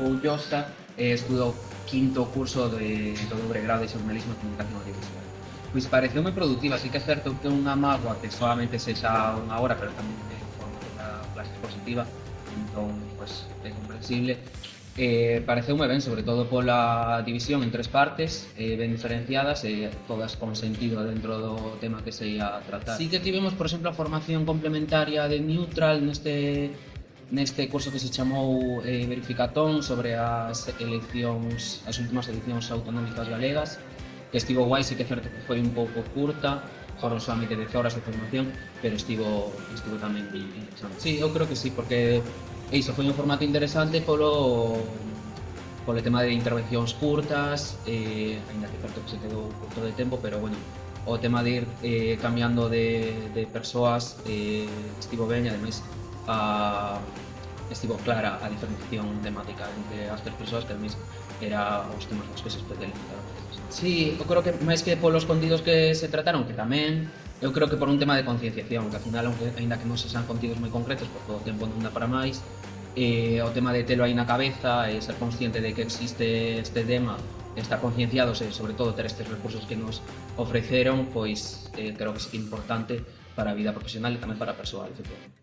Ullosa, estudou quinto curso do dobre grado de xornalismo e comunicación audiovisual. Pois pareceume produtiva, así que é certo que unha mágoa que solamente sexa unha hora, pero tamén de forma unha clase expositiva, entón, pois, é comprensible. Pareceume ben, sobre todo pola división en tres partes, ben diferenciadas e todas con sentido dentro do tema que se ia tratar. Sí que tivemos, por exemplo, a formación complementaria de Neutral neste curso que se chamou Verificatón sobre as últimas eleccións autonómicas galegas, que estivo guai, sí que é certo que foi un pouco curta, foron solamente 10 horas de formación, pero estivo tamén interesante. Sí, eu creo que sí, porque iso foi un formato interesante polo tema de intervencións curtas, ainda que certo que se quedou curto de tempo, pero bueno, o tema de ir cambiando de persoas estivo ben, e ademais estivo clara a diferenciación temática entre as tres persoas, que ademais era os temas dos que se especializaron. Sí, eu creo que máis que polos contidos que se trataron, que tamén, eu creo que por un tema de concienciación, que ao final, aínda que non se sean contidos moi concretos, porque o tempo non dá para máis, o tema de telo aí na cabeza e ser consciente de que existe este tema, estar concienciados e, sobre todo, ter estes recursos que nos ofreceron, pois creo que é importante para a vida profesional e tamén para a persoal, efectivamente.